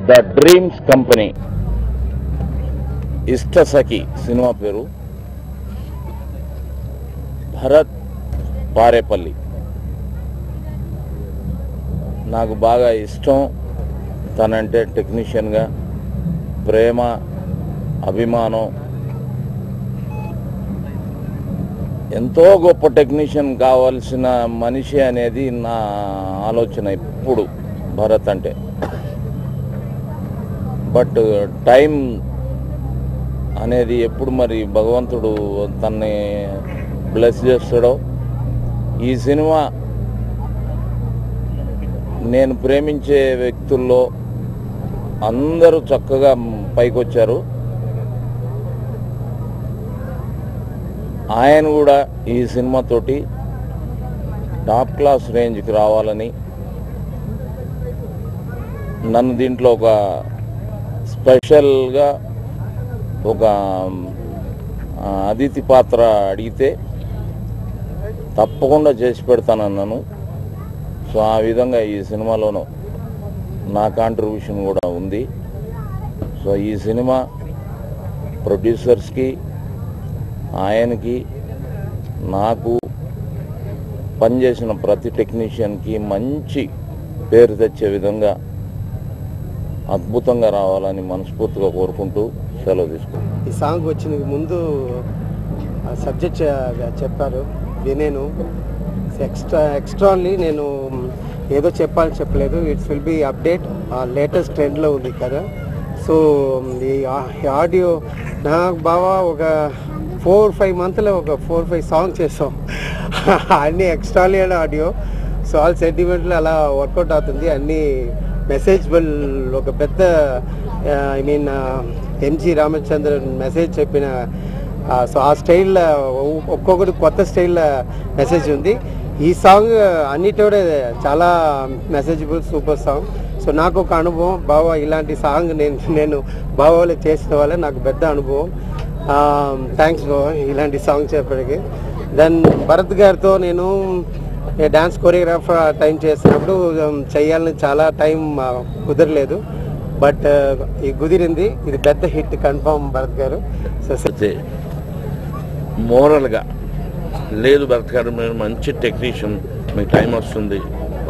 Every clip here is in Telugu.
ద డ్రీమ్స్ కంపెనీ ఇష్టసఖి సినిమా పేరు. భరత్ పారేపల్లి నాకు బాగా ఇష్టం. తనంటే టెక్నీషియన్గా ప్రేమ, అభిమానం. ఎంతో గొప్ప టెక్నీషియన్ కావాల్సిన మనిషి అనేది నా ఆలోచన ఇప్పుడు భరత్ అంటే. బట్ టైం అనేది ఎప్పుడు మరి భగవంతుడు తన్ని బ్లెస్ చేస్తాడో. ఈ సినిమా నేను ప్రేమించే వ్యక్తుల్లో అందరూ చక్కగా పైకొచ్చారు. ఆయన కూడా ఈ సినిమాతోటి టాప్ క్లాస్ రేంజ్కి రావాలని, నన్ను దీంట్లో ఒక స్పెషల్గా ఒక అతిథి పాత్ర అడిగితే తప్పకుండా చేసి పెడతానన్నాను. సో ఆ విధంగా ఈ సినిమాలోనూ నా కాంట్రిబ్యూషన్ కూడా ఉంది. సో ఈ సినిమా ప్రొడ్యూసర్స్కి, ఆయనకి, నాకు, పనిచేసిన ప్రతి టెక్నీషియన్కి మంచి పేరు తెచ్చే విధంగా అద్భుతంగా రావాలని మనస్ఫూర్తిగా కోరుకుంటూ సెలవు తీసుకుంటాను. ఈ సాంగ్ వచ్చిన ముందు సబ్జెక్ట్ చెప్పారు, వినేను. ఎక్స్ట్రాన్లీ నేను ఏదో చెప్పలేదు. It's will be update. Latest ట్రెండ్లో ఉంది కదా. సో ఈ ఆడియో నాకు బాగా ఒక 4-5 మంత్లో ఒక 4-5 సాంగ్ చేసాం. అన్నీ ఎక్స్ట్రాన్లీ ఆడియో. సో ఆల్ సెంటిమెంట్లు అలా వర్కౌట్ అవుతుంది. అన్నీ మెసేజబుల్. ఒక పెద్ద I mean MG Ramachandran message చెప్పిన, సో ఆ స్టైల్లో ఒక్కొక్కటి కొత్త స్టైల్లో మెసేజ్ ఉంది. ఈ సాంగ్ అన్నిటి చాలా మెసేజబుల్, సూపర్ సాంగ్. సో నాకు ఒక అనుభవం, బావా ఇలాంటి సాంగ్ నేను బావాలో చేసిన వాళ్ళే నాకు పెద్ద అనుభవం. థ్యాంక్స్ బావా ఇలాంటి సాంగ్ చెప్పడానికి. దెన్ భరత్ గారితో నేను డ్యాన్స్ కొరియోగ్రాఫర్ టైం చేసినప్పుడు చేయాలని చాలా టైం కుదరలేదు. బట్ ఇది కుదిరింది. ఇది పెద్ద హిట్ కన్ఫర్మ్ భరత్ గారు. సో మోరల్గా లేదు భరత్ గారు, మీరు మంచి టెక్నీషియన్, మీకు టైం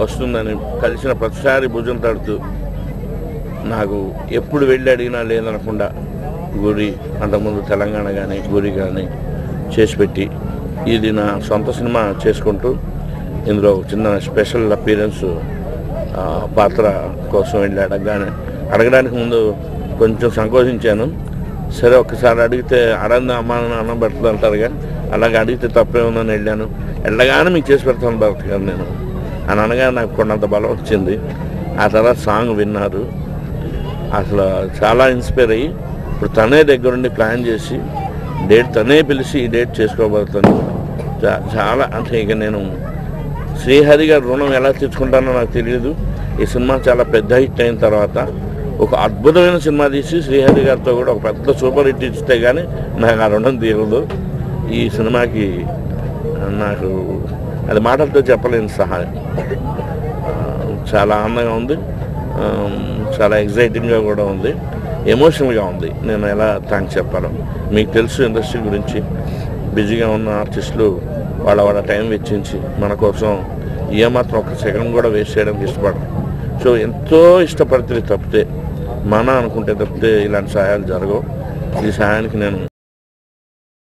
వస్తుందని కలిసిన ప్రతిసారి భుజం తడుతూ నాకు ఎప్పుడు వెళ్ళి అడిగినా లేదనకుండా గురి, అంతకుముందు తెలంగాణ కానీ గురి కానీ చేసి పెట్టి ఇది నా సొంత సినిమా చేసుకుంటూ ఇందులో చిన్న స్పెషల్ అపీరెన్స్ పాత్ర కోసం వెళ్ళి అడగడానికి ముందు కొంచెం సంకోచించాను. సరే ఒక్కసారి అడిగితే అడంది అమ్మాని అన్నం పెడుతుంది అంటారుగా, అలాగే అడిగితే తప్పే ఉందని వెళ్ళగానే మీకు చేసి పెడతాను భరత్ గారు నేను అని అనగానే నాకు కొండంత బలం వచ్చింది. ఆ తర్వాత సాంగ్ విన్నారు, అసలు చాలా ఇన్స్పైర్ అయ్యి ఇప్పుడు తనే దగ్గరుండి ప్లాన్ చేసి డేట్ తనే పిలిచి ఈ డేట్ చేసుకోబోతుంది. చాలా అంటే ఇక నేను శ్రీహరి గారి రుణం ఎలా తెచ్చుకుంటానో నాకు తెలియదు. ఈ సినిమా చాలా పెద్ద హిట్ అయిన తర్వాత ఒక అద్భుతమైన సినిమా తీసి శ్రీహరి గారితో కూడా ఒక పెద్ద సూపర్ హిట్ ఇస్తే కానీ నాకు ఆ రుణం తీరదు. ఈ సినిమాకి నాకు అది మాటలతో చెప్పలేని సహాయం. చాలా ఆనందంగా ఉంది, చాలా ఎగ్జైటింగ్గా కూడా ఉంది, ఎమోషనల్గా ఉంది. నేను ఎలా థ్యాంక్స్ చెప్పాలో మీకు తెలుసు. ఇండస్ట్రీ గురించి బిజీగా ఉన్న ఆర్టిస్టులు వాళ్ళ టైం వెచ్చించి మన కోసం ఏమాత్రం ఒక సెకండ్ కూడా వేస్ట్ చేయడానికి ఇష్టపడరు. సో ఎంతో ఇష్టపడితే తప్పితే, మన అనుకుంటే తప్పితే ఇలాంటి సహాయాలు జరగవు. ఈ సహాయానికి నేను